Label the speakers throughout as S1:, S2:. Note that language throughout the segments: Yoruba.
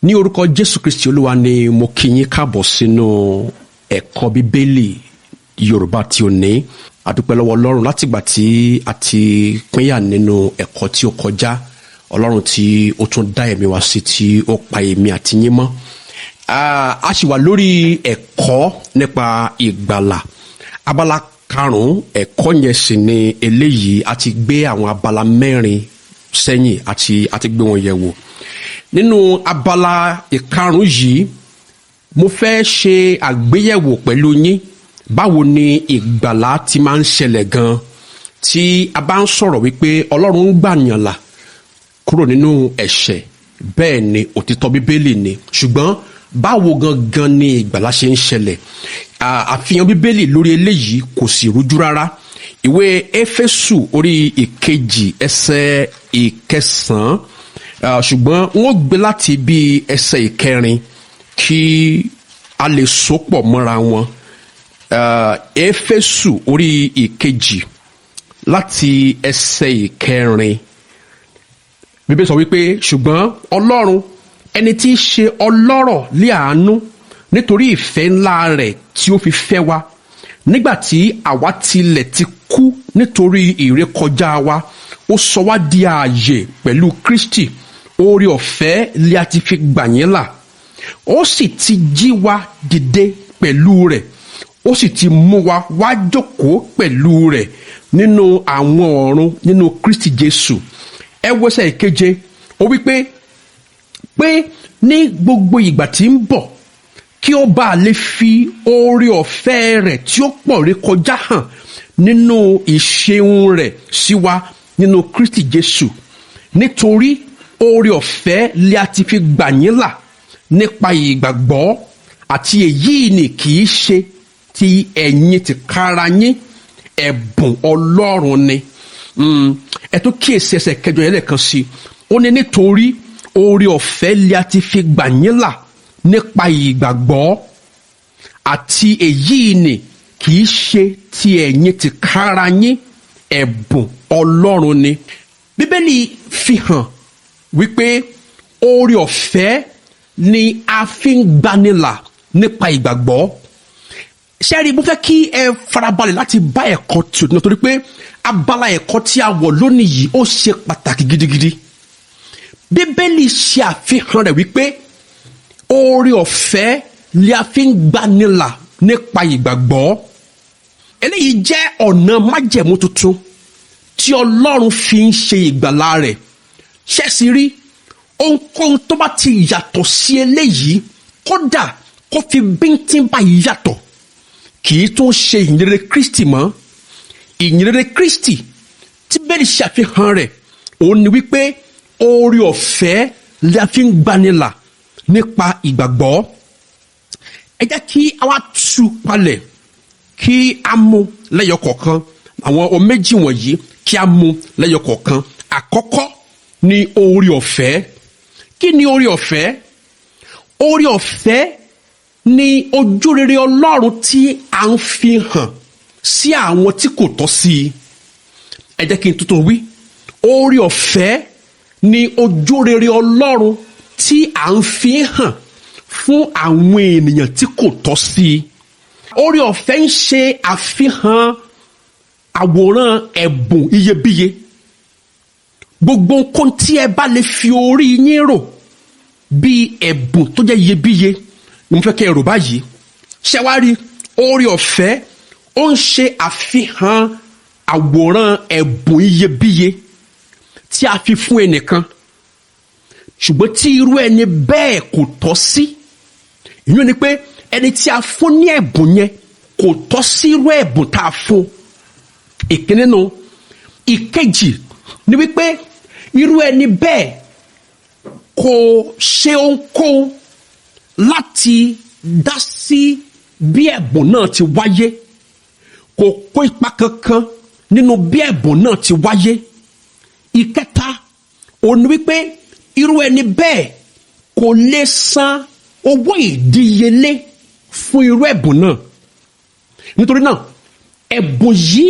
S1: ní orúkọ Jésù Kristi Olúwa ni mo kí yín káàbọ̀ sínú ẹ̀kọ́ Bíbélì Yorùbá tí ó ní. A dúpẹ́ lọ́wọ́ Ọlọ́run látìgbà tí a ti pínyà nínú ẹ̀kọ́ tí ó kọjá. Ọlọ́run tí ó tún dá ẹ̀mí wa sí tí ó pa èmi àti yín mọ́. A sì wà lórí ẹ̀kọ́ nípa ìgbàlà. Abala karùn-ún ẹ̀kọ́ yẹn sì ni eléyìí. A ti gbé àwọn abala mẹ́rin sẹ́yìn àti gbé wọn yẹ̀ wò. Nínú abala ìkarùn-ún yìí, mo fẹ́ ṣe àgbéyẹ̀wò pẹ̀lú yín báwo ni ìgbàlà ti máa ń ṣẹlẹ̀ gan tí a bá ń sọ̀rọ̀ wípé Ọlọ́run ń gbàyàn là kúrò nínú ẹ̀ṣẹ̀. Bẹ́ẹ̀ ni òtítọ́ Bíbélì ni, ṣùgbọ́n báwo gangan ni ìgbàlà ṣe ń ṣẹlẹ̀? Àfihàn Bíbélì lórí eléyìí kò sì rújú rárá. Ìwé Éfésù orí 2 ẹsẹ̀ 9, ṣùgbọ́n wọ́n gbé láti bí ẹsẹ̀ 4 kí a lè sopọ̀ mọ́ra wọn. Éfésù orí 2 láti ẹsẹ̀ 4. Bíbélì sọ wípé ṣùgbọ́n Ọlọ́run ẹni tí í ṣe ọlọ́rọ̀ lé àánú nítorí ìfẹ́ ńlá rẹ̀ tí ó fi fẹ́ wa nígbà tí àwa tilẹ̀ ti kú nítorí ìrékọjá wa, ó sọ wá di ààyè pẹ̀lú Kristi. Oore ọ̀fẹ́ lé a ti fi gbà yín là, ó sì ti jí wa dìde pẹ̀lú rẹ̀, ó sì ti mú wa wá jókòó pẹ̀lú rẹ̀ nínú àwọn ọ̀run nínú Kristi Jésù. Ẹ wo ẹsẹ̀ 7, ó wí pé ní gbogbo ìgbà tí ń bọ̀ kí ó bá lè fi oore ọ̀fẹ́ rẹ̀ tí ó pọ̀ rékọjá hàn nínú ìṣeun rẹ̀ sí wa nínú Kristi Jésù. Nítorí oore ọ̀fẹ́ lé a ti fi gbà yín là nípa ìgbàgbọ́, àti èyí ni kì í ṣe ti ẹ̀yin tìkára yín, ẹ̀bùn Ọlọ́run ni. Ẹ tó kíyèsí ẹsẹ̀ 8 yẹn lẹ́ẹ̀kan sí. Ó ní nítorí oore ọ̀fẹ́ lé a ti fi gbà yín là nípa ìgbàgbọ́, àti èyí ni kì í ṣe ti ẹ̀yin tìkára yín, ẹ̀bùn Ọlọ́run ni. Bíbélì fi hàn wípé oore ọ̀fẹ́ ni a fi ń gbanilà nípa ìgbàgbọ́. Ṣẹ́rí, mo fẹ́ kí ẹ farabalẹ̀ láti bá ẹ̀kọ́ tí o ní, nítorí pé abala ẹ̀kọ́ tí a wọ̀ lónìí yìí ó ṣe pàtàkì gidigidi. Bíbélì ṣe àfihàn rẹ̀ wípé oore ọ̀fẹ́ ni a fi ń gbanilà nípa ìgbàgbọ́. Eléyìí jẹ́ ọ̀nà májẹ̀mú tuntun tí Ọlọ́run fi ń ṣe ìgbàlà rẹ̀. Ṣẹ́sì rí, ohunkóhun tó bá ti yàtọ̀ sí eléyìí, kódà kó fi bíntín báyìí yàtọ̀, kì í tún ṣe ìyìnrere Kristi mọ́. Ìyìnrere Kristi tí Bíbélì ṣe àfihàn rẹ̀, òun ni wípé oore ọ̀fẹ́ la fi ń gbanilà nípa ìgbàgbọ́. Ẹ jẹ́ kí a wá tú palẹ̀, kí a mú lẹ́yọ kọ̀ọ̀kan. Àwọn ohun méjì wọ̀nyí kí a mú lẹ́yọ kọ̀ọ̀kan. Àkọ́kọ́ ni oore ọ̀fẹ́. Kí ni oore ọ̀fẹ́? Oore ọ̀fẹ́ ni ojúrere Ọlọ́run tí a ń fi hàn sí àwọn tí kò tọ́ sí i. Ẹ jẹ́ kí n tuntun wí. Oore ọ̀fẹ́ ni ojúrere Ọlọ́run tí a ń fi hàn fún àwọn ènìyàn tí kò tọ́ sí i. Oore ọ̀fẹ́ ń ṣe àfihàn àwòrán ẹ̀bùn iyebíye. Gbogbo nǹkan tí ẹ bá lè fi orí yín rò bí ẹ̀bùn tó jẹ́ iyebíye ni mo fẹ́ kẹ́ ẹ rò báyìí. Ṣé wá rí, oore ọ̀fẹ́ ó ń ṣe àfihàn àwòrán ẹ̀bùn iyebíye tí a fi fún ẹnìkan, ṣùgbọ́n tí irú ẹni bẹ́ẹ̀ kò tọ́ sí. Ìyẹn ni pé ẹni tí a fún ní ẹ̀bùn yẹn kò tọ́ sí irú ẹ̀bùn tá a fún. Ìkíní nù. Ìkejì ni wípé irú ẹni bẹ́ẹ̀ kò ṣe ohunkóhun láti dá sí bí ẹ̀bùn náà ti wáyé, kò kó ipa kankan nínú bí ẹ̀bùn náà ti wáyé. Ìkẹta, òun ni wípé irú ẹni bẹ́ẹ̀ kò lè san owó ìdíyelé fún irú ẹ̀bùn náà. Nítorí náà, ẹ̀bùn yìí,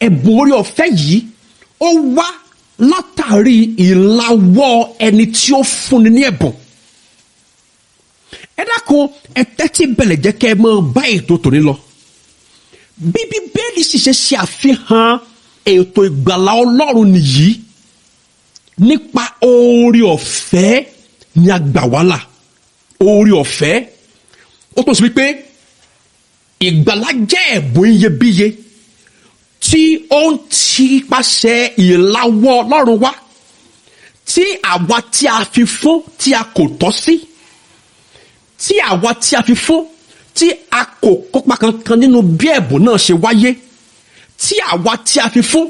S1: ẹ̀bùn oore ọ̀fẹ́ yìí, ó wá látàrí ìlawọ́ ẹni tí ó fúnni ní ẹ̀bùn. dákun ẹ tẹ́tí bẹ̀lẹ̀ jẹ́ kẹ́ ẹ mọ bá ètò tòní lọ. bí Bíbélì sì ṣe àfihàn ètò ìgbàlà Ọlọ́run nìyí, nípa oore ọ̀fẹ́ ni a gbà wá là. Oore ọ̀fẹ́ ó tó sọ wípé ìgbàlà jẹ́ ẹ̀bùn iyebíye tí ó ń ti pàṣẹ ìlawọ́ Ọlọ́run wá, tí àwa tí a fi fún tí a kò tọ́ sí, tí àwa tí a fi fún tí a kò kópa kankan nínú bí ẹ̀bùn náà ṣe wáyé, tí àwa tí a fi fún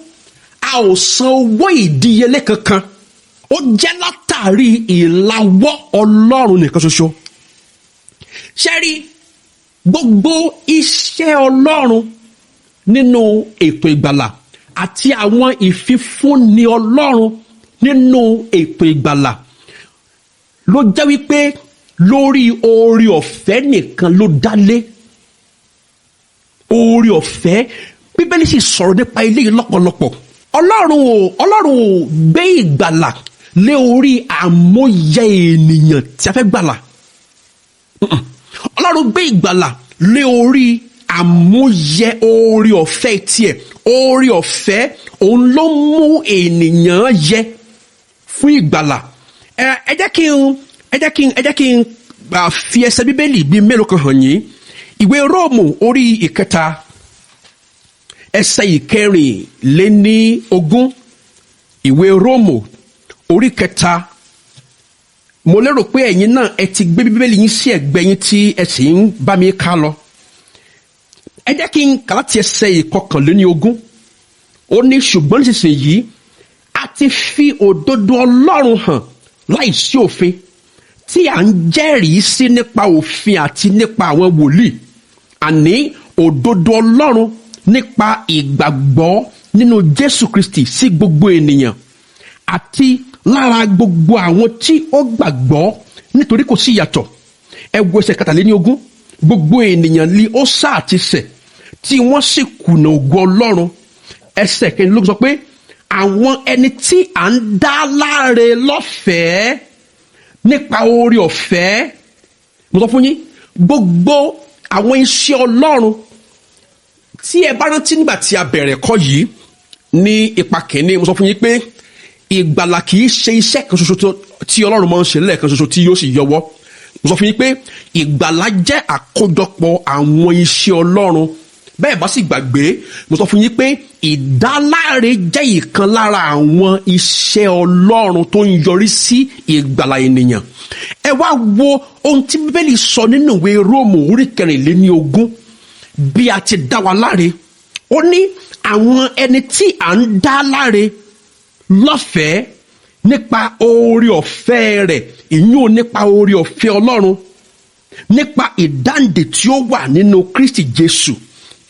S1: a ò san owó ìdíyelé kankan. Ó jẹ́ látàrí ìlawọ́ Ọlọ́run nìkan ṣoṣo. Ṣé rí gbogbo iṣẹ́ Ọlọ́run nínú ètò ìgbàlà àti àwọn ìfifúnni Ọlọ́run nínú ètò ìgbàlà ló jẹ́ wípé lórí oore ọ̀fẹ́ nìkan ló dálé. Oore ọ̀fẹ́, Bíbélì sì sọ̀rọ̀ nípa eléyìí lọ́pọ̀lọpọ̀. Ọlọ́run ò gbé ìgbàlà lé orí àmúyẹ ènìyàn tí a fẹ́ gbàlà. Ọlọ́run gbé ìgbàlà lé orí àmúyẹ oore ọ̀fẹ́ tiẹ̀. Oore ọ̀fẹ́ òun ló mú ènìyàn yẹ fún ìgbàlà. Ẹ jẹ́ kí n fi ẹsẹ̀ Bíbélì bíi mélòó kan hàn yín. Ìwé Róòmù orí 3 ẹsẹ̀ 24. Ìwé Róòmù orí 3. Mo lérò pé ẹ̀yin náà ẹ ti gbé Bíbélì yín sí ẹ̀gbẹ́ yín tí ẹ sì ń bá mi ká lọ. Ẹ jẹ́ kí n kà láti ẹsẹ̀ 21. Ó ní ṣùgbọ́n nísinsìnyí a ti fi òdodo Ọlọ́run hàn láìsí òfin, tí à ń jẹ́rìí sí nípa òfin àti nípa àwọn wòlíì, àní òdodo Ọlọ́run nípa ìgbàgbọ́ nínú Jésù Kristi sí gbogbo ènìyàn, àti lára gbogbo àwọn tí ó gbàgbọ́, nítorí kò sí ìyàtọ̀. Ẹ wo ẹsẹ̀ 23. Gbogbo ènìyàn ni ó sá ti ṣẹ̀, tí wọ́n sì kùnà ògo Ọlọ́run. Ẹsẹ̀ 24 sọ pé àwọn ẹni tí à ń dá láre lọ́fẹ̀ẹ́ nípa oore ọ̀fẹ́. Mo sọ fún yín, gbogbo àwọn iṣẹ́ Ọlọ́run tí ẹ bá rántí nígbà tí a bẹ̀rẹ̀ ẹ̀kọ́ yìí ní ipa kìíní, mo sọ fún yín pé ìgbàlà kì í ṣe iṣẹ́ kan ṣoṣo tí Ọlọ́run máa ń ṣe lẹ́ẹ̀kan ṣoṣo tí yóò sì yọwọ́. Mo sọ fún yín pé ìgbàlà jẹ́ àkójọpọ̀ àwọn iṣẹ́ Ọlọ́run. Bẹ́ẹ̀ bá sì gbàgbé, mo sọ fún yín pé ìdáláre jẹ́ ìkan lára àwọn iṣẹ́ Ọlọ́run tó ń yọrí sí ìgbàlà ènìyàn. Ẹ wá wo ohun tí Bíbélì sọ nínú ìwé Róòmù orí 24 bí a ti dá wa láre. Ó ní àwọn ẹni tí à ń dá láre lọ́fẹ̀ẹ́ nípa oore ọ̀fẹ́ rẹ̀, ìyún nípa oore ọ̀fẹ́ Ọlọ́run, nípa ìdáǹdè tí ó wà nínú Kristi Jésù.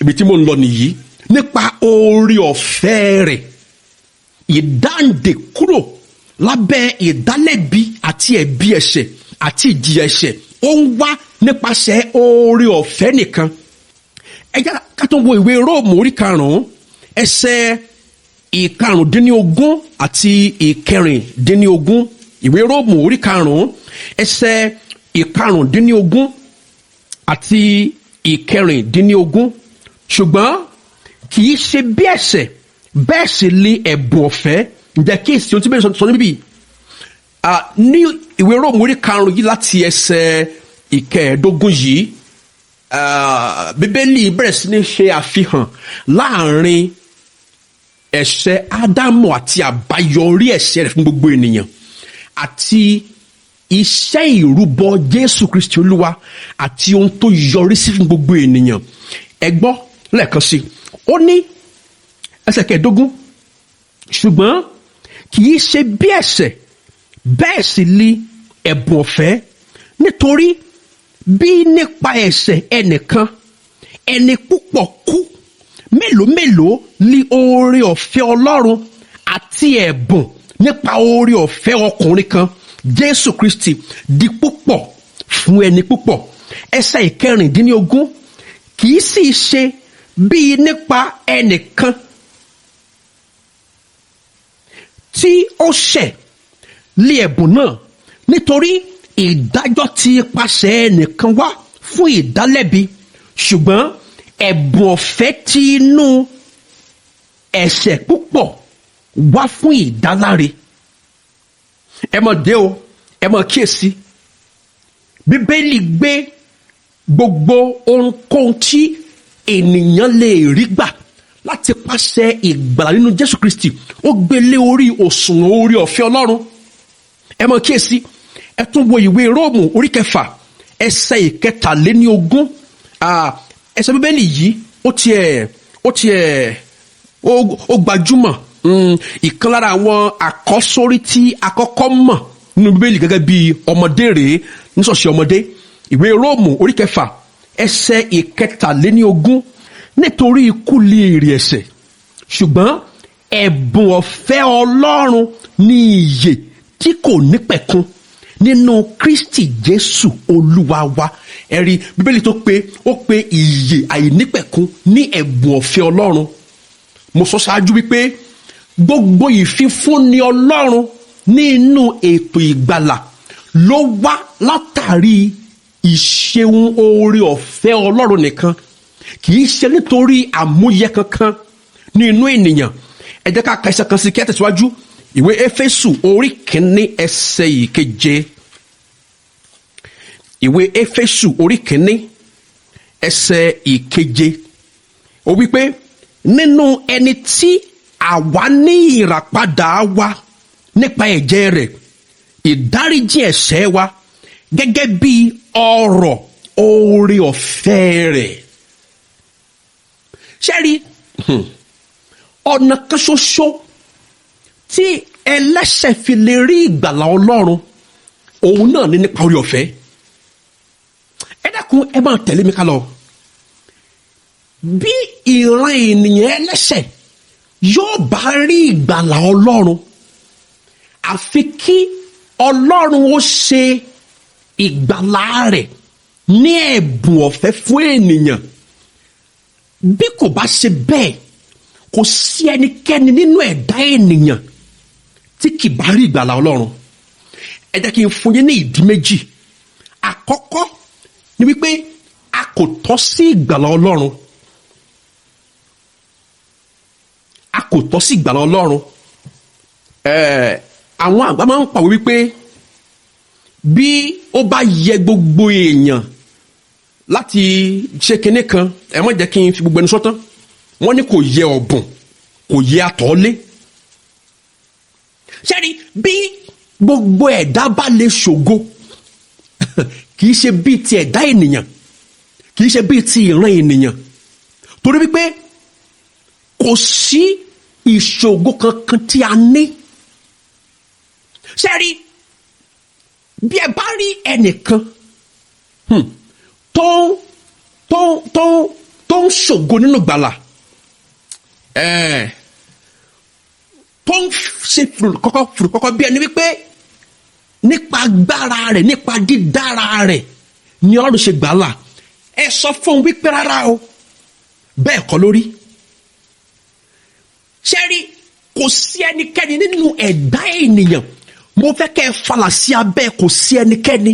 S1: Ibi tí mo ń lọ nìyí, nípa oore ọ̀fẹ́ rẹ̀, ìdáǹdè kúrò lábẹ́ ìdálẹ́bi àti ẹ̀bi ẹ̀ṣẹ̀ àti ìjìyà ẹ̀ṣẹ̀. Ó ń wá nípasẹ̀ oore ọ̀fẹ́ nìkan. Ẹ jẹ́ ká tún wo ìwé Róòmù orí 5 ẹsẹ̀ 15 àti 16. Ìwé Róòmù orí 5 ẹsẹ̀ 15 àti 16. Ṣùgbọ́n kì í ṣe bí ẹ̀ṣẹ̀, bẹ́ẹ̀ sì lé ẹ̀bùn ọ̀fẹ́. Ǹjẹ́ kí èsì ohun tí bẹ́ẹ̀ sọ níbí ní ìwé Róòmù orí 5 yìí láti ẹsẹ̀ 15 yìí, Bíbélì bẹ̀rẹ̀ sí ní ṣe àfihàn láàrin ẹ̀ṣẹ̀ Ádámù àti àbáyọrí ẹ̀ṣẹ̀ rẹ̀ fún gbogbo ènìyàn, àti iṣẹ́ ìrúbọ Jésù Kristi Olúwa àti ohun tó yọrí sí fún gbogbo ènìyàn. Ẹ gbọ́ lẹ́ẹ̀kan sí, ó ní ẹsẹ̀ 15, ṣùgbọ́n kì í ṣe bí ẹ̀ṣẹ̀, bẹ́ẹ̀ sì li ẹ̀bùn ọ̀fẹ́. Nítorí bí nípa ẹ̀ṣẹ̀ ẹnìkan ẹni púpọ̀ kú, mélòó mélòó li oore ọ̀fẹ́ Ọlọ́run àti ẹ̀bùn nípa oore ọ̀fẹ́ ọkùnrin kan Jésù Kristi di púpọ̀ fún ẹni púpọ̀. Ẹsẹ̀ 16, kì í sì ṣe bí nípa ẹnìkan tí ó ṣẹ̀ li ẹ̀bùn náà, nítorí ìdájọ́ ti ipasẹ̀ ẹnìkan wá fún ìdálẹ́bi, ṣùgbọ́n ẹ̀bùn ọ̀fẹ́ ti inú ẹ̀ṣẹ̀ púpọ̀ wá fún ìdáláre. ẹ mọ̀ dé o, ẹ mọ̀ kíyèsí, bíbélì gbé gbogbo ohunkóhun tí ènìyàn lè rí gbà láti pàṣẹ ìgbàlà nínú Jésù Kristi, ó gbé lé orí òṣùwọ̀n orí ọ̀fẹ́ Ọlọ́run. ẹ mọ̀ kíyèsí, ẹ tún wo ìwé Róòmù orí 6 ẹsẹ̀ 23. ẹsẹ̀ bíbélì yìí ó gbajúmọ̀, ìkan lára àwọn àkọ́sórí tí a kọ́kọ́ mọ̀ nínú bíbélì gẹ́gẹ́ bí ọmọdé rèé ní ṣọ́ọ̀ṣì ọmọdé. ìwé Róòmù orí 6 ẹsẹ̀ 23, nítorí ikú lé èrè ẹ̀ṣẹ̀, ṣùgbọ́n ẹ̀bùn ọ̀fẹ́ Ọlọ́run ní ìyè tí kò nípẹ̀kun nínú Kristi Jésù Olúwa wa. ẹ̀rí bíbélì ó pe ìyè àìnípẹ̀kun ní ẹ̀bùn ọ̀fẹ́ Ọlọ́run. mo sọ ṣáájú wípé gbogbo ìfifúnni Ọlọ́run nínú ètò ìgbàlà ló wá látàrí ìṣeun oore ọ̀fẹ́ Ọlọ́run nìkan, kì í ṣe nítorí àmúyẹ kankan nínú ènìyàn. ẹ jẹ́ ká ka ẹsẹ̀ kan sí kí á tẹ̀síwájú. ìwé Éfésù orí 1 ẹsẹ̀ 7. ìwé Éfésù orí 1 ẹsẹ̀ 7. ó wí pé nínú ẹni tí àwa ní ìràpadà wa nípa ẹ̀jẹ̀ rẹ̀, ìdáríjì ẹ̀ṣẹ̀ wa gẹ́gẹ́ bí ọrọ̀ oore ọ̀fẹ́ rẹ̀. ṣẹ́rí, ọ̀nà kan ṣoṣo tí ẹlẹ́ṣẹ̀ fi lè rí ìgbàlà Ọlọ́run, òun náà ní nípa oore ọ̀fẹ́. ẹ dákun, ẹ máa tẹ̀lé mi ká lọ. bí ìran ènìyàn ẹlẹ́ṣẹ̀ yóò bá rí ìgbàlà Ọlọ́run, àfi kí Ọlọ́run ó ṣe ìgbàlà rẹ̀ ní ẹ̀bùn ọ̀fẹ́ fún ènìyàn. bí kò bá ṣe bẹ́ẹ̀, kò sí ẹnikẹ́ni nínú ẹ̀dá ènìyàn tí kì bá rí ìgbàlà Ọlọ́run. ẹ jẹ́ kí n fún yín ní ìdí méjì. àkọ́kọ́ ni wípé a kò tọ́ sí ìgbàlà Ọlọ́run. a kò tọ́ sí ìgbàlà Ọlọ́run. àwọn àgbà máa ń pàwé wípé bí ó bá yẹ gbogbo èèyàn láti ṣe kinní kan, ẹ má jẹ́ kí n fi gbogbo ẹnu sọ́tán, wọ́n ní kò yẹ ọ̀bùn, kò yẹ àtọ́lé. ṣẹ́rí, bí gbogbo ẹ̀dá bá lè ṣògo kì í ṣe bíi ti ẹ̀dá ènìyàn, kì í ṣe bíi ti ìran ènìyàn, torí wípé kò sí ìṣògo kankan tí a ní. ṣẹ́rí, bí ẹ bá rí ẹnìkan tó ń ṣògo nínú gbàlà, tó ń ṣe fùrùkọ́kọ́ bí ẹni wípé nípa agbára rẹ̀, nípa dídára rẹ̀ ni Ọlọ́run ṣe gbàlà, ẹ sọ fún un wípé rárá o, bẹ́ẹ̀ kọ́ lórí. ṣẹ́rí, kò sí ẹnikẹ́ni nínú ẹ̀dá ènìyàn, mo fẹ́ kẹ́ ẹ falà sí abẹ́, kò sí ẹnikẹ́ni,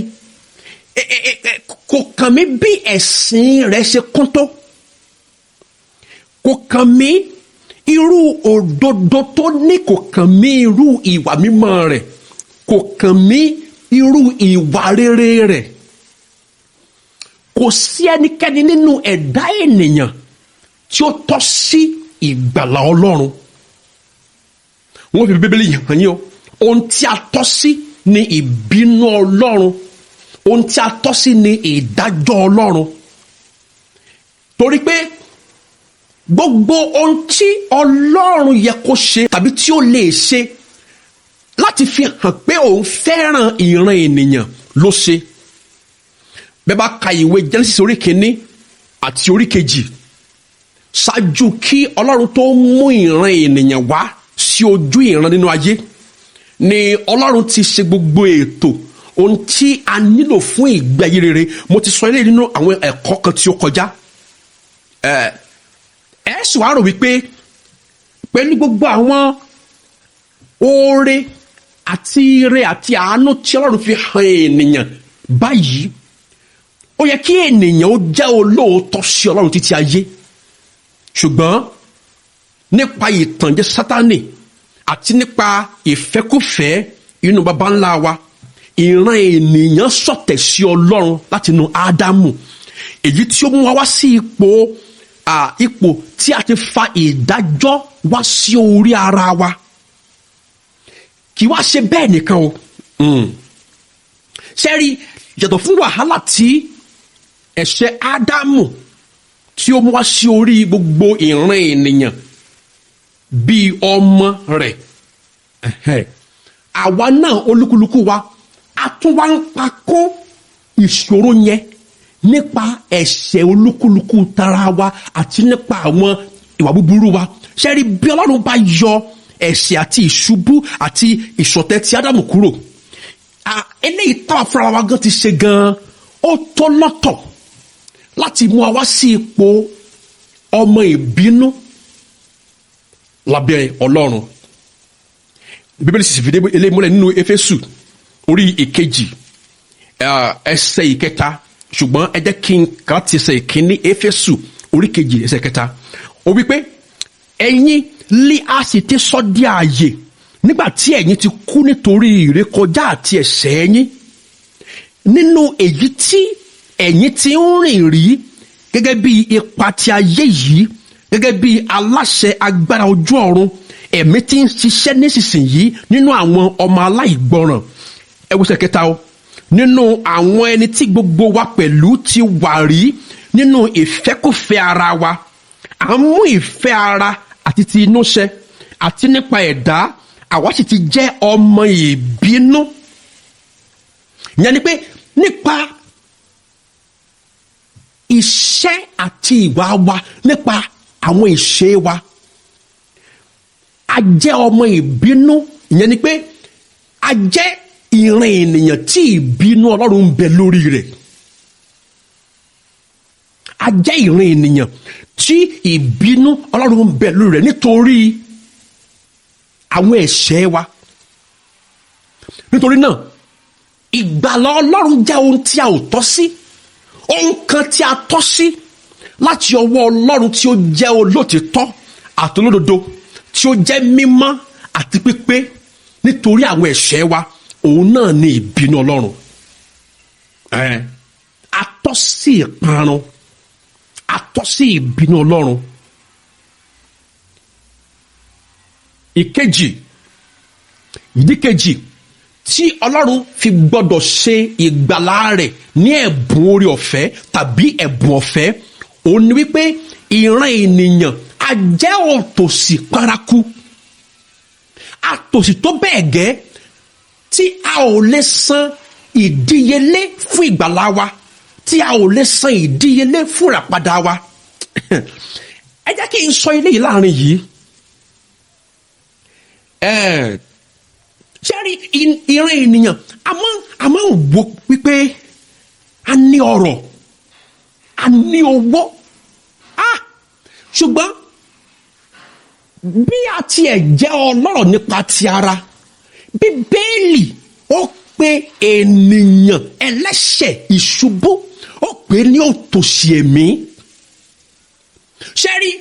S1: kò kàn mí bí ẹ̀sìn rẹ̀ ṣe kún tó, kò kàn mí irú òdodo tó ní, kò kàn mí irú ìwà mímọ́ rẹ̀, kò kàn mí irú ìwà rere rẹ̀. kò sí ẹnikẹ́ni nínú ẹ̀dá ènìyàn tí ó tọ́ sí ìgbàlà Ọlọ́run. wọ́n fi Bíbélì hàn yín o, ohun tí a tọ́ sí ni ìbínú Ọlọ́run, ohun tí a tọ́ sí ni ìdájọ́ Ọlọ́run. torí pé gbogbo ohun tí Ọlọ́run yẹ kó ṣe tàbí tí ó lè ṣe láti fi hàn pé òun fẹ́ràn ìran ènìyàn ló ṣe. bẹ́ẹ̀ bá ka ìwé Genesis orí 1 àti orí 2, ṣáájú kí Ọlọ́run tó mú ìran ènìyàn wá sí ojú ìran nínú ayé, ni Ọlọ́run ti ṣe gbogbo ètò ohun tí a nílò fún ìgbé ayé rere. mo ti sọ eléyìí nínú àwọn ẹ̀kọ́ kan tí ó kọjá. ẹ sì wá rò wípé pẹ̀lú gbogbo àwọn oore àti ire àti àánú tí Ọlọ́run fi hàn ènìyàn báyìí, ó yẹ kí ènìyàn ó jẹ́ olóòótọ́ sí Ọlọ́run títí ayé. Ṣùgbọ́n nípa ìtànjẹ Sátánì àti nípa ìfẹ́kúfẹ̀ẹ́ inú baba ńlá wa, ìran ènìyàn ṣọ̀tẹ̀ sí Ọlọ́run látinú Ádámù, èyí tí ó mú wa wá sí ipò tí a ti fa ìdájọ́ wá sí orí ara wa. Kì wá ṣe bẹ́ẹ̀ nìkan o. Ṣẹ́rí, yàtọ̀ fún wàhálà tí ẹ̀ṣẹ̀ Ádámù tí ó mú wá sí orí gbogbo ìran ènìyàn bíi ọmọ rẹ̀, àwa náà olúkúlùkù wa a tún wá ń pakó ìṣòro yẹn nípa ẹ̀ṣẹ̀ olúkúlùkù tara wa àti nípa àwọn ìwà búburú wa. Ṣẹ́rí, bí Ọlọ́run bá yọ ẹ̀ṣẹ̀ àti ìṣubú àti ìṣọ̀tẹ̀ ti Ádámù kúrò, eléyìí táwa fúnra wa gan ti ṣe gan, ó tó lọ́tọ̀ láti mú wa wá sí ipò ọmọ ìbínú lábẹ́ Ọlọ́run. Bíbélì sì fìdí eléyìí múlẹ̀ nínú Éfésù orí ìkejì ẹsẹ̀ ìkẹta, ṣùgbọ́n ẹ jẹ́ kí n kà ti ẹsẹ̀ ìkíní. Éfésù orí kejì ẹsẹ̀ ìkẹta, ó wí pé ẹ̀yin lí a sì ti sọ di ààyè nígbà tí ẹ̀yin ti kú nítorí ìrékọjá àti ẹ̀ṣẹ̀ yín, nínú èyí tí ẹ̀yin ti ń rìn rí gẹ́gẹ́ bí ipa ti ayé yìí, gẹ́gẹ́ bí aláṣẹ agbára ojú ọ̀run, ẹ̀mí tí ń ṣiṣẹ́ nísinsìnyí nínú àwọn ọmọ aláìgbọràn. Ẹ wo ẹsẹ̀ kẹta o, nínú àwọn ẹni tí gbogbo wa pẹ̀lú ti wà rí nínú ìfẹ́kùfẹ́ ara wa, à ń mú ìfẹ́ ara àti ti inú ṣẹ, àti nípa ẹ̀dá àwa sì ti jẹ́ ọmọ ìbínú. Ìyẹn ni pé nípa iṣẹ́ àti ìwà wa, nípa àwọn ìṣe wa, a jẹ́ ọmọ ìbínú. Ìyẹn ni pé a jẹ́ ìran ènìyàn tí ìbínú Ọlọ́run ń bẹ lórí rẹ̀. A jẹ́ ìran ènìyàn tí ìbínú Ọlọ́run ń bẹ lórí rẹ̀ nítorí àwọn ẹ̀ṣẹ̀ wa. Nítorí náà, ìgbàlà Ọlọ́run jẹ́ ohun tí a ò tọ́ sí, ohun kan tí a tọ́ sí láti ọwọ́ Ọlọ́run tí ó jẹ́ olótìtọ́ àti olódodo, tí ó jẹ́ mímọ́ àti pípé. Nítorí àwọn ẹ̀ṣẹ̀ wa, òun náà ni ìbínú Ọlọ́run. A tọ́ sí ìparun, a tọ́ sí ìbínú Ọlọ́run. Ìdí kejì tí Ọlọ́run fi gbọ́dọ̀ ṣe ìgbàlà rẹ̀ ní ẹ̀bùn oore ọ̀fẹ́ tàbí ẹ̀bùn ọ̀fẹ́, òun ni wípé ìran ènìyàn a jẹ́ òtòṣì paraku, àtòṣì tó bẹ́ẹ̀ gẹ́ tí a ò lè san ìdíyelé fún ìgbàlà wa, tí a ò lè san ìdíyelé fún ìràpadà wa. Ẹ jẹ́ kí n sọ eléyìí láàrin yìí. Ṣé rí ìran ènìyàn a máa ń wo wípé a ní ọrọ̀, a ní owó, ṣùgbọ́n bí a tiẹ̀ jẹ́ ọlọ́rọ̀ nípa ti ara, Bíbélì ó pe ènìyàn ẹlẹ́ṣẹ̀ ìṣubú, ó pè ní òtòṣì ẹ̀mí. Ṣé rí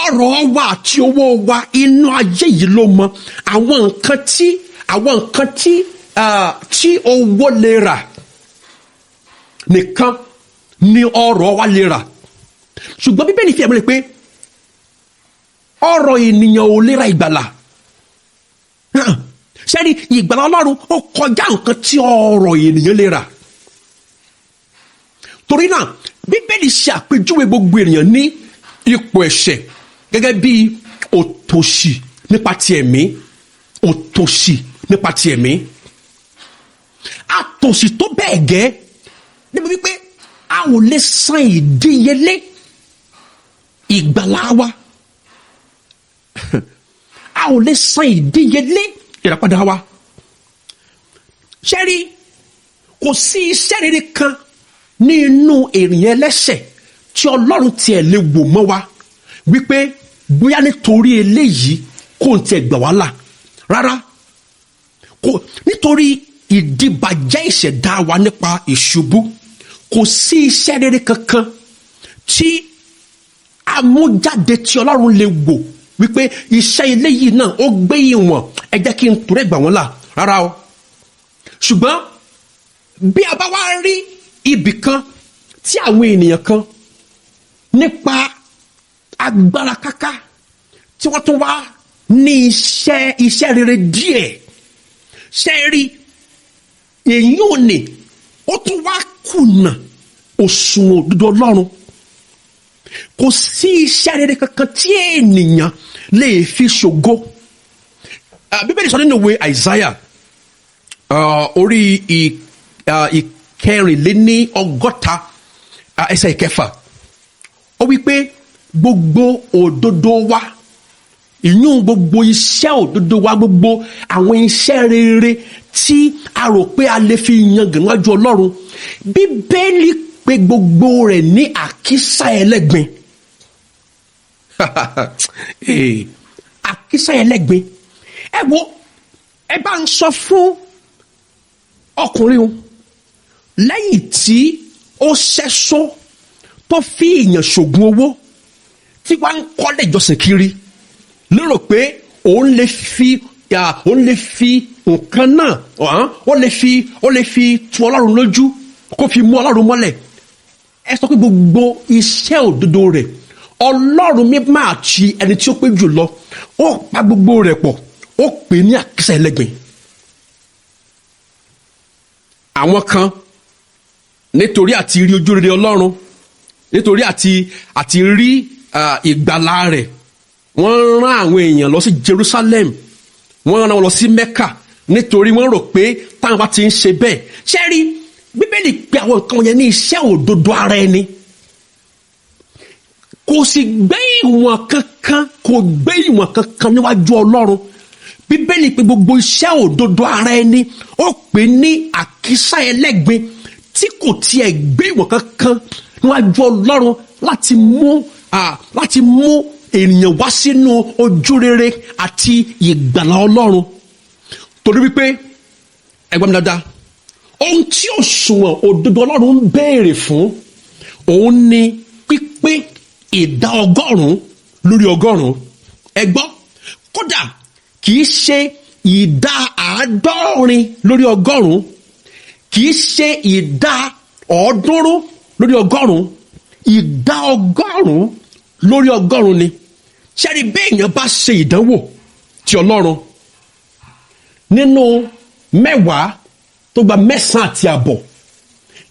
S1: ọrọ̀ wa àti owó wa inú ayé yìí ló mọ. Àwọn nǹkan tí owó lè rà nìkan ni ọrọ̀ wa lè rà. Ṣùgbọ́n Bíbélì fi ẹ̀mọ́lẹ̀ pé ọrọ̀ ènìyàn ò lè ra ìgbàlà. Ṣẹ́rí, ìgbàlà Ọlọ́run ó kọjá nǹkan tí ọrọ̀ ènìyàn lè rà. Torí náà, Bíbélì ṣe àpèjúwe gbogbo ènìyàn ní ipò ẹ̀ṣẹ̀ gẹ́gẹ́ bí òtòṣì nípa ti ẹ̀mí, òtòṣì nípa ti ẹ̀mí. Àtòṣì tó bẹ́ẹ̀ gẹ́ níbi wípé a ò lè san ìdíyelé ìgbàlà wa. A ò lè san ìdíyelé ìràpadà wa. Ṣẹ́rí, kò sí iṣẹ́ rere kan ní inú ènìyàn ẹlẹ́ṣẹ̀ tí Ọlọ́run tiẹ̀ lè wò mọ́ wa wípé bóyá nítorí eléyìí kò ń tiẹ̀ gbà wá là. Rárá, nítorí ìdìbàjẹ́ ìṣẹ̀dá wa nípa ìṣubú, kò sí iṣẹ́ rere kankan tí amújáde tí Ọlọ́run lè wò wípé iṣẹ́ ilé yìí náà ó gbé ìwọ̀n, ẹ jẹ́ kí n torí ẹ̀gbà wọn là, rárá o. ṣùgbọ́n bí a bá wá rí ibì kan tí àwọn ènìyàn kan nípa agbára káká tí wọ́n tún wá ní iṣẹ́ rere díẹ̀, ṣe rí èyí ò ní ó tún wá kùnà òṣùwọ̀n òdodo Ọlọ́run. Kò sí iṣẹ́ rere kankan tí ènìyàn lè fi ṣògo. Bíbélì sọ nínú ìwé Àìsáyà orí ìkẹrìnléní ọgọ́ta ẹsẹ̀ ìkẹfà, ó wí pé gbogbo òdodo wa, ìyún gbogbo iṣẹ́ òdodo wa, gbogbo àwọn iṣẹ́ rere tí a rò pé a lè fi yangàn níwájú Ọlọ́run, Bíbélì pé gbogbo rẹ̀ ní àkísà ẹlẹ́gbin. Àkísà ẹlẹ́gbin. Ẹ wo, ẹ bá ń sọ fún ọkùnrin o, lẹ́yìn tí ó ṣẹ́ṣó tó fi èèyàn ṣògùn owó, tí wàá ń kọ́lé ìjọsìn kiri, lérò pé òun lè fi nǹkan náà, ó lè fi tu Ọlọ́run lójú, kó fi mú Ọlọ́run mọ́lẹ̀. Ẹ sọ pé gbogbo iṣẹ́ òdodo rẹ̀, Ọlọ́run mi máa ti ẹni tí ó pé jù lọ, ó pa gbogbo rẹ̀ pọ̀, ó pè ní àkísà ẹlẹ́gbin. Àwọn kan nítorí àti rí ojú rere Ọlọ́run, nítorí àti rí ìgbàlà rẹ̀, wọ́n rán àwọn èèyàn lọ sí Jerusalem, wọ́n rán wọn lọ sí Mecca, nítorí wọ́n rò pé táwọn bá ti ń ṣe bẹ́ẹ̀. Ṣé rí Bíbélì pé àwọn nǹkan yẹn ní iṣẹ́ òdodo ara ẹni, kò sì gbé ìwọ̀n kankan níwájú Ọlọ́run. Bíbélì pé gbogbo iṣẹ́ òdodo ara ẹni, ó pè ní àkísà ẹlẹ́gbin tí kò tiẹ̀ gbé ìwọ̀n kankan níwájú Ọlọ́run láti mú ènìyàn wá sínú ojú rere àti ìgbàlà Ọlọ́run. Torí wípé, ẹgbẹ́ mi dáadáa, ohun tí òṣùwọ̀n òdodo Ọlọ́run ń béèrè fún, òun ni pípé ìdá 100 lórí 100. Ẹ gbọ́, kódà kìí ṣe ìdá 70 lórí 100, kìí ṣe ìdá 100 lórí 100, ìdá 100 lórí 100 ni. Ṣẹ́rí béèyàn bá ṣe ìdánwò ti Ọlọ́run nínú 10 tó gba 9.5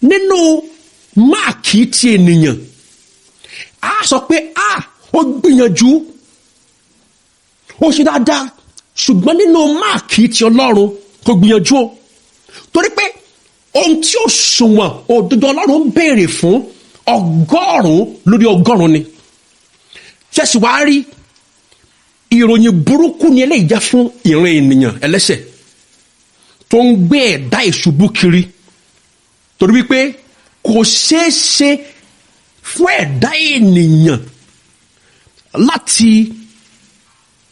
S1: nínú máàkì ti ènìyàn, a sọ pé ó gbìyànjú, ó ṣe dáadáa, ṣùgbọ́n nínú máàkì ti Ọlọ́run kò gbìyànjú o. Torí pé ohun tí ó ṣùwọ̀n òdodo Ọlọ́run ń béèrè fún 100 lórí 100 ni. Ṣẹ́sì wá rí ìròyìn burúkú ni eléyìí jẹ́ fún ìran ènìyàn ẹlẹ́ṣẹ̀ tó ń gbé ẹ̀dá ìṣubú kiri. Torí wípé kò ṣeé ṣe fún ẹ̀dá ènìyàn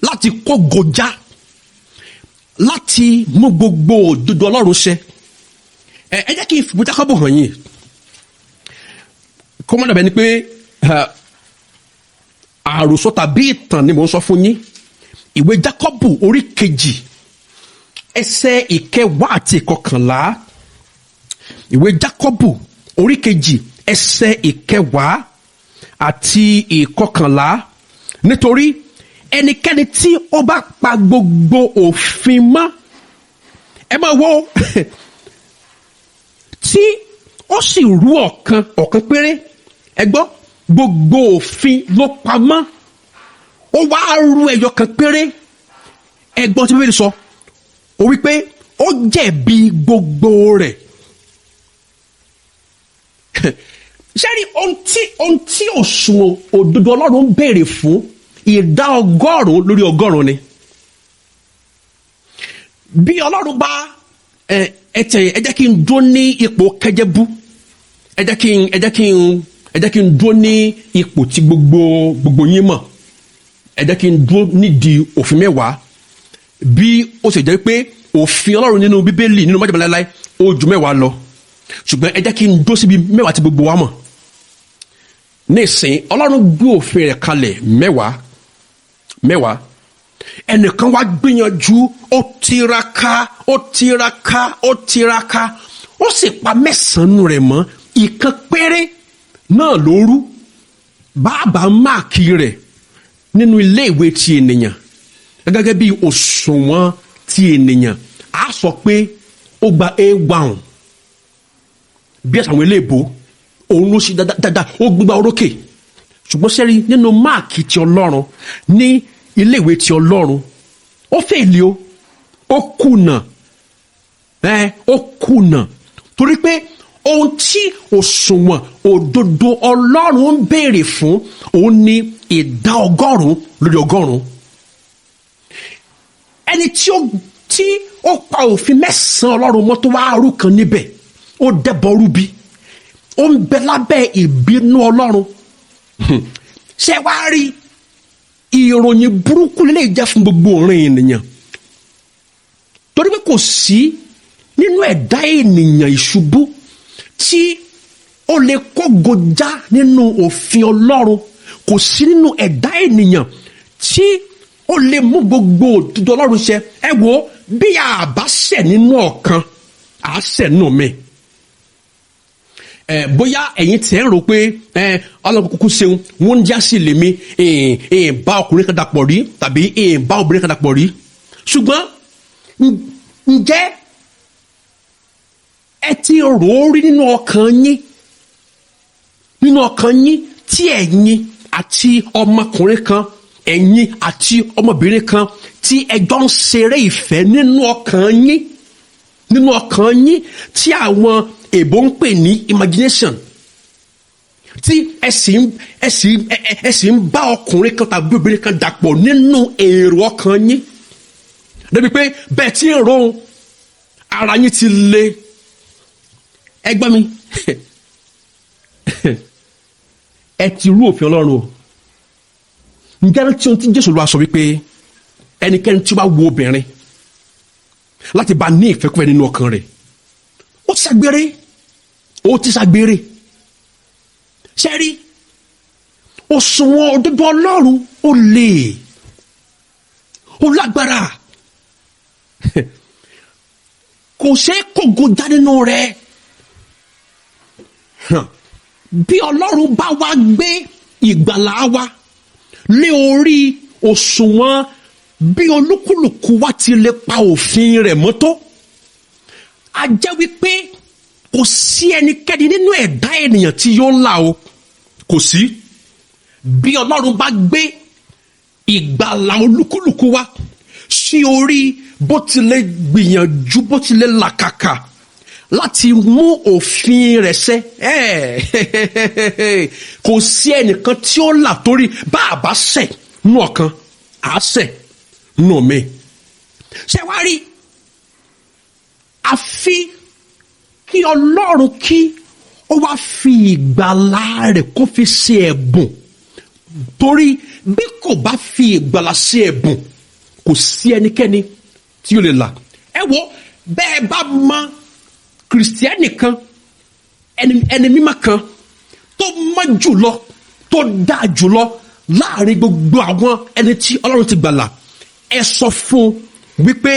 S1: láti kó gojá, láti mú gbogbo òdodo Ọlọ́run ṣẹ. Ẹ jẹ́ kí n fi Jákọ́bù hàn yín, kó má dàbẹ́ ni pé àròsọ tàbí ìtàn ni mò ń sọ fún yín. Ìwé Jákọ́bù orí 2 ẹsẹ̀ 10 àti 11. Ìwé Jákọ́bù orí 2 ẹsẹ̀ 10 àti 11. Nítorí ẹnikẹ́ni tí ó bá pa gbogbo òfin mọ́, ẹ máa wo tí ó sì rú ọ̀kan péré, ẹ gbọ́, gbogbo òfin ló pa mọ́, ó wá rú ẹyọ kan péré, ẹ gbọ́ tí Bíbélì sọ, ó wí pé ó jẹ̀bi gbogbo rẹ̀. Ṣẹ́rí ohun tí òṣùwọ̀n òdodo Ọlọ́run ń béèrè fún, ìdá 100 lórí 100 ni. Bí Ọlọ́run bá ẹ jẹ́ kí n dúró ní ipò kẹjẹbú, ẹ jẹ́ kí n dúró ní ipò tí gbogbo yín mọ̀, ẹ jẹ́ kí n dúró nídìí òfin 10. Bí ó sì jẹ́ pé òfin Ọlọ́run nínú Bíbélì nínú májẹ̀mú láéláé ó ju 10 lọ ṣùgbọ́n ẹ jẹ́ kí n dó síbi 10 tí gbogbo wa mọ̀. Nísìn Ọlọ́run gbé òfin rẹ̀ kalẹ̀ 10 ẹnìkan wá gbìyànjú ó tiraka ó sì pa 9 rẹ̀ mọ́, ìkan péré náà ló rú. Bàbá máàkì rẹ̀ nínú ilé ìwé ti ènìyàn gẹ́gẹ́ bí òṣùwọ̀n ti ènìyàn á sọ pé ó gba A1 bí ẹ̀sán àwọn eléèbó òun ló ṣe dáadáa ó gbégbá orókè. Ṣùgbọ́n sẹ́rí nínú máàkì ti Ọlọ́run ní ilé ìwé ti Ọlọ́run ó fèlè ó kùnà torí pé ohun tí òṣùwọ̀n òdodo Ọlọ́run ń béèrè fún òun ni ìdá 100 lórí 100. Ẹni tí ó pa òfin 9 Ọlọ́run mọ́ tó wá rú kan níbẹ̀ ó dẹ́bọrú bí ó ń bẹ lábẹ́ ìbínú Ọlọ́run. Ṣé wàá rí ìròyìn burúkú lè jẹ́ fún gbogbo ọ̀rìn ènìyàn torí pé kò sí nínú ẹ̀dá ènìyàn ìṣubú tí ó lè kógojá nínú òfin Ọlọ́run, kò sí nínú ẹ̀dá ènìyàn tí ó lè mú gbogbo òdodo Ọlọ́run ṣẹ. Ẹ wo bí a bá ṣẹ̀ nínú ọ̀kan à ṣẹ̀ nínú mi. Bóyá ẹ̀yin tẹ̀ ń rò pé Ọlọ́run kúkú ṣeun wọ́n ń já sí lèmi bá ọkùnrin kan dàpọ̀ rí tàbí bá obìnrin kan dàpọ̀ rí. Ṣùgbọ́n ǹjẹ́ ẹ ti rò ó rí nínú ọkàn yín tí ẹ̀yin àti ọmọkùnrin kan ẹ̀yin àti ọmọbìnrin kan tí ẹjọ́ ń ṣeré ìfẹ́ nínú ọkàn yín tí àwọn èbó ń pè ní imagination, tí ẹ sì ń bá ọkùnrin kan tàbí obìnrin kan dàpọ̀ nínú èrò ọkàn yín débi pé bẹ́ẹ̀ tí ń ro ara yín ti le. Ẹ gbọ́ mi ẹ ti rú òfin Ọlọ́run o. Ǹjẹ́ tí ohun tí Jésù lọ́wọ́ sọ wípé ẹnikẹ́ni tí ó bá wo obìnrin láti bá ní ìfẹ́kúfẹ́ nínú ọkàn rẹ̀ ó ti ṣàgbèrè. Ṣé rí òṣùwọ̀n òdodo Ọlọ́run ó lè ó lágbára kò ṣeé kógojá nínú rẹ̀. Bí Ọlọ́run bá wá gbé ìgbàlà wa lé orí òṣùwọ̀n bí olúkúlùkù wa ti lè pa òfin rẹ̀ mọ́ tó, a jẹ́ wípé kò sí ẹnikẹ́ni nínú ẹ̀dá ènìyàn tí yóò là o. Kò sí. Bí Ọlọ́run bá gbé ìgbàlà olúkúlùkù wa sí orí bó tilẹ̀ gbìyànjú bó tilẹ̀ làkàkà láti mú òfin rẹ̀ ṣẹ, kò sí ẹnìkan tí ó là torí bá a bá ṣẹ̀ nínú ọ̀kan à ṣẹ̀ nínú mi. Ṣé wá rí àfi kí Ọlọ́run kí ó wá fi ìgbàlà rẹ̀ kó fi ṣe ẹ̀bùn, torí bí kò bá fi ìgbàlà ṣe ẹ̀bùn kò sí ẹnikẹ́ni tí ó lè là. Ẹ wo bẹ́ẹ̀ bá mọ kìrìsìtẹ́nì kan ẹni mímọ́ kan tó mọ́ jùlọ tó dáa jùlọ láàrin gbogbo àwọn ẹni tí Ọlọ́run ti gbàlà, ẹ sọ fún wípé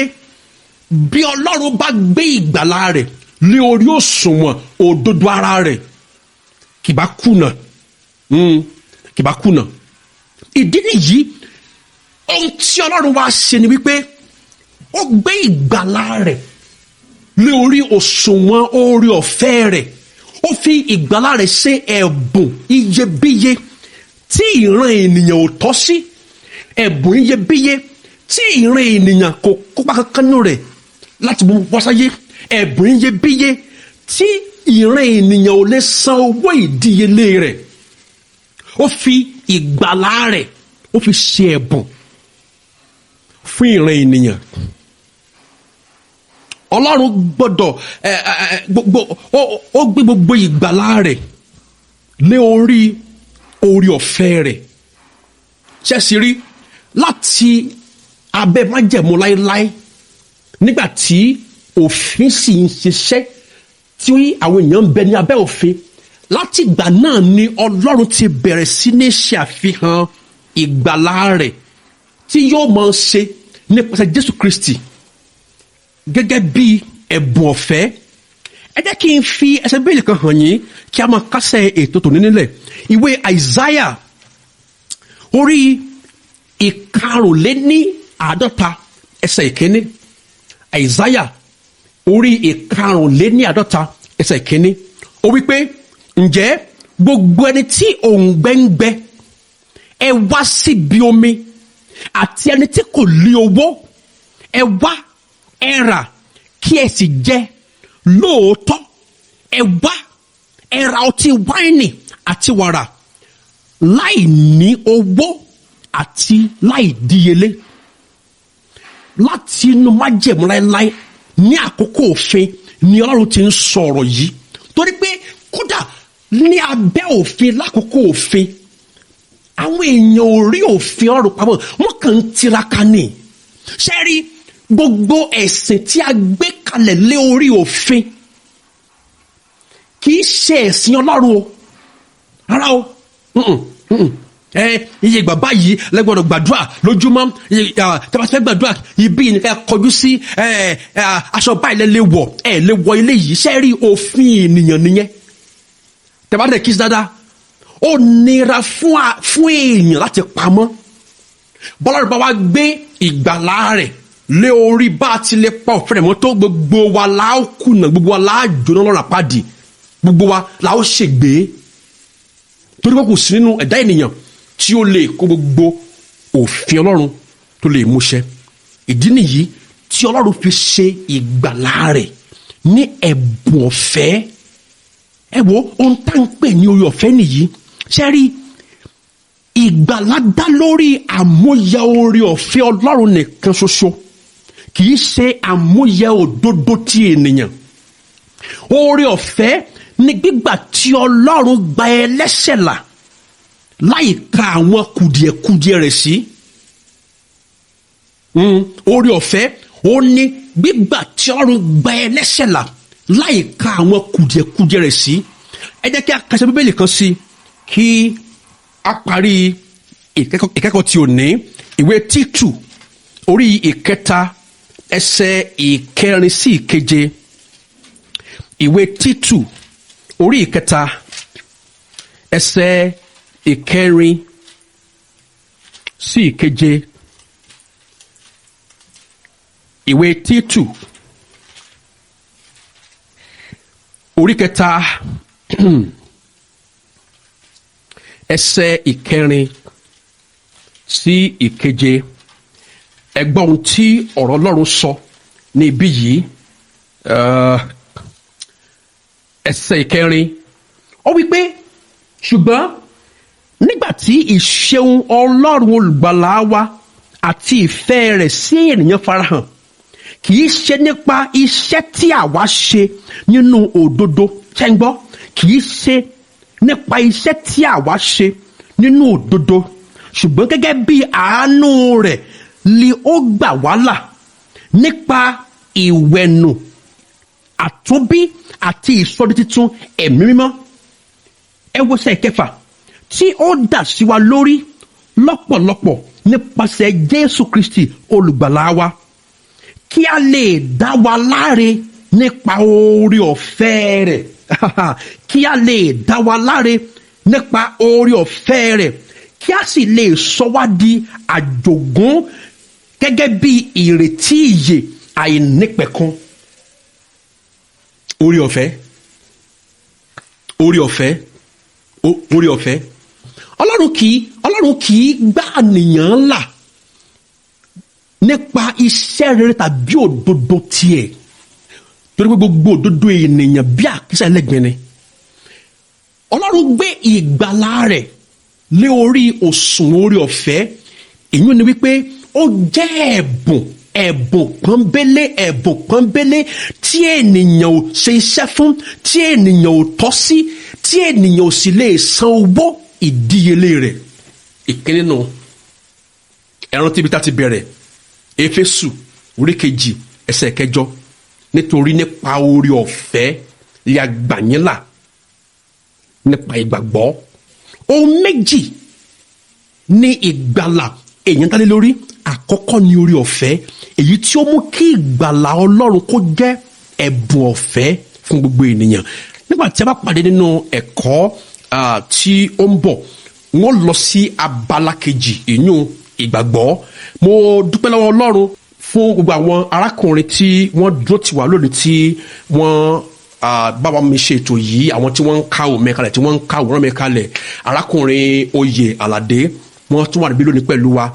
S1: bí Ọlọ́run bá gbé ìgbàlà rẹ̀ lé orí òṣùwọ̀n òdodo ara rẹ̀ kì bá kùnà. Ìdí nìyí ohun tí Ọlọ́run wá ṣe ni wípé ó gbé ìgbàlà rẹ̀ lé orí òṣùwọ̀n oore ọ̀fẹ́ rẹ̀, ó fi ìgbàlà rẹ̀ ṣe ẹ̀bùn iyebíye tí ìran ènìyàn ò tọ́ sí, ẹ̀bùn iyebíye tí ìran ènìyàn kò kópa kankan nínú rẹ̀ láti mú wá sáyé, ẹ̀bùn iyebíye tí ìran ènìyàn ò lè san owó ìdíyelé rẹ̀. Ó fi ìgbàlà rẹ̀ ó fi ṣe ẹ̀bùn fún ìran ènìyàn. Ọlọ́run gbọ́dọ̀ ó gbé gbogbo ìgbàlà rẹ̀ lé orí oore ọ̀fẹ́ rẹ̀. Ṣé sì rí láti abẹ́ májẹ̀mú láéláé nígbà tí òfin sì ń ṣiṣẹ́ tí àwọn èèyàn ń bẹ ní abẹ́ òfin, láti ìgbà náà ni Ọlọ́run ti bẹ̀rẹ̀ sí ní ṣe àfihàn ìgbàlà rẹ̀ tí yóò máa ṣe nípasẹ̀ Jésù Kristi gẹ́gẹ́ bí ẹ̀bùn ọ̀fẹ́. Ẹ jẹ́ kí n fi ẹsẹ̀ Bíbélì kan hàn yín kí a máa kásẹ̀ ètò tòní nílẹ̀. Ìwé Àìsáyà orí 50 ẹsẹ̀ ìkíní. Àìsáyà orí 50 ẹsẹ̀ ìkíní. Ó wí pé, ǹjẹ́ gbogbo ẹni tí òǹgbẹ ń gbẹ, ẹ wá síbi omi, àti ẹni tí kò ní owó, ẹ wá, ẹ rà kí ẹ sì jẹ. Lóòótọ́ ẹ wá, ẹ ra ọtí wáìnì àti wàrà láì ní owó àti láì díyelé. Láti inú májẹ̀mú láéláé ní àkókò òfin ni Ọlọ́run ti ń sọ̀rọ̀ yìí, torí pé kódà ní abẹ́ òfin lákòókò òfin àwọn èèyàn ò rí òfin Ọlọ́run pamọ́, wọ́n kàn ń tiraka ní. Ṣé rí gbogbo ẹ̀sìn tí a gbé kalẹ̀ lé orí òfin kì í ṣe ẹ̀sìn Ọlọ́run o, rárá o. Iye ìgbà báyìí lẹ́gbọ̀dọ̀ gbàdúrà lójúmọ́, tí a bá fẹ́ gbàdúrà ibi ní ká kọjú sí, aṣọ báyìí lè wọ̀, lè wọ ilé yìí. Ṣé rí òfin ènìyàn nìyẹn? Tẹ́ bá dẹ̀ kí sí dáadáa, ó nira fún èèyàn láti pamọ́. Bọ́lá bá wá gbé ìgbàlà rẹ̀ lé orí bá a ti lè pa òfin rẹ̀ mọ́ tó, gbogbo wa la ó kùnà, gbogbo wa la á jóná lọ́rùn àpáàdì, gbogbo wa la ó ṣègbé, torí pé kò sí nínú ẹ̀dá ènìyàn tí ó lè kó gbogbo òfin Ọlọ́run tó lè múṣẹ. Ìdí nìyí tí Ọlọ́run fi ṣe ìgbàlà rẹ̀ ní ẹ̀bùn ọ̀fẹ́. Ẹ wo ohun tá ń pè ní oore ọ̀fẹ́ nìyí. Ṣé rí ìgbàlà dá lórí àmúyẹ oore ọ̀fẹ́ Ọlọ́run nìkan ṣoṣo, kì í ṣe àmúyẹ òdodo ti ènìyàn. Oore ọ̀fẹ́ ni gbígbà tí Ọlọ́run gba ẹlẹ́ṣẹ̀ là láì ka àwọn kùdìẹ̀kudiẹ rẹ̀ sí. Oore ọ̀fẹ́ ó ní gbígbà tí Ọlọ́run gba ẹlẹ́ṣẹ̀ là láì ka àwọn kùdìẹ̀kudiẹ rẹ̀ sí. Ẹ jẹ́ kí a kàṣẹ Bíbélì kan sí kí a parí ìkẹ́kọ̀ọ́ tí ò ní. Ìwé Títù orí 3 ẹsẹ̀ 4 sí 7. Ìwé Títù orí 3 ẹsẹ̀ 4 sí 7. Ìwé Títù orí 3 ẹsẹ̀ 4 sí 7. Ẹ gbọ́ ohun tí ọ̀rọ̀ Ọlọ́run sọ ní ibi yìí. Ẹsẹ̀ 4 ó wí pé, ṣùgbọ́n nígbà tí ìṣeun Ọlọ́run olùgbàlà wa àti ìfẹ́ rẹ̀ sí ènìyàn farahàn, kì í ṣe nípa iṣẹ́ tí àwa ṣe nínú òdodo. Ṣé ń gbọ́? Kì í ṣe nípa iṣẹ́ tí àwa ṣe nínú òdodo, ṣùgbọ́n gẹ́gẹ́ bí àánú rẹ̀ ni ó gbà wá là nípa ìwẹ̀nù àtúnbí àti ìsọdi titun ẹ̀mí mímọ́. Ẹ wo ẹsẹ̀ 6 tí ó dà sí wa lórí lọ́pọ̀lọpọ̀ nípasẹ̀ Jésù Kristi olùgbàlà wa, kí a lè dá wa láre nípa oore ọ̀fẹ́ rẹ̀. Kí a lè dá wa láre nípa oore ọ̀fẹ́ rẹ̀, kí a sì lè sọ wá di àjogún gẹ́gẹ́ bí ìrètí ìyè àìnípẹ̀kun. Oore ọ̀fẹ́, oore ọ̀fẹ́, oore ọ̀fẹ́. Ọlọ́run kì í gbà ènìyàn là nípa iṣẹ́ rere tàbí òdodo tiẹ̀, torí pé gbogbo òdodo ènìyàn bí àkísà ẹlẹ́gbẹ̀ẹ́ ni. Ọlọ́run gbé ìgbàlà rẹ̀ lé orí òṣùwọ̀n oore ọ̀fẹ́. Èyí ni wípé ó jẹ́ ẹ̀bùn pọ́nbélé tí ènìyàn ò ṣe iṣẹ́ fún, tí ènìyàn ò tọ́ sí, tí ènìyàn ò sì lè san owó ìdíyelé rẹ̀. Ìkíní nù, ẹran tíbi tá ti bẹ̀rẹ̀, Éfésù orí 2 ẹsẹ̀ 8 nítorí nípa oore ọ̀fẹ́ lè gbà yín là nípa ìgbàgbọ́. Ohun méjì ní ìgbàlà èèyàn dálé lórí. Àkọ́kọ́ ni oore ọ̀fẹ́, èyí tí ó mú kí ìgbàlà Ọlọ́run kó jẹ́ ẹ̀bùn ọ̀fẹ́ fún gbogbo ènìyàn. Nígbà tí a bá pàdé nínú ẹ̀kọ́ tí ó ń bọ̀, wọ́n lọ sí abala kejì ìyún ìgbàgbọ́. Mo dúpẹ́ lọ́wọ́ Ọlọ́run fún gbogbo àwọn arákùnrin tí wọ́n dúró tì wá lónìí, tí wọ́n bá wa mi ṣe ètò yìí, àwọn tí wọ́n ń ká òun mẹ́kalẹ̀, tí wọ́n ń ká òun mẹ́kalẹ̀. Arákùnrin Oyè Àlàdé, wọ́n tún wà níbí lónìí pẹ̀lú wa.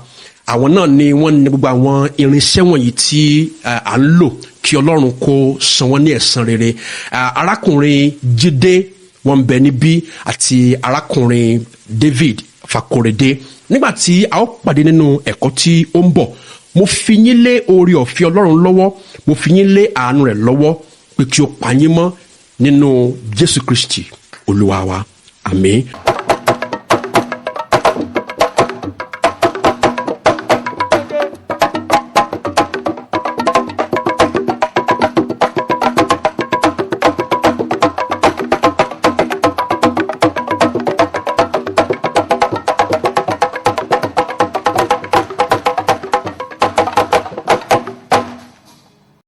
S1: Àwọn náà ni wọ́n ní gbogbo àwọn irinṣẹ́ wọ̀nyí tí à ń lò, kí Ọlọ́run kó san wọ́n ní ẹ̀san rere. Arákùnrin Jídé, wọ́n ń bẹ níbí, àti arákùnrin David Fakorede. Nígbà tí a ó pàdé nínú ẹ̀kọ́ tí ó ń bọ̀, mo fi yín lé oore ọ̀fẹ́ Ọlọ́run lọ́wọ́, mo fi yín lé àánú rẹ̀ lọ́wọ́, pé kí ó pa yín mọ́ nínú Jésù Kristi Olúwa wa. Àmín.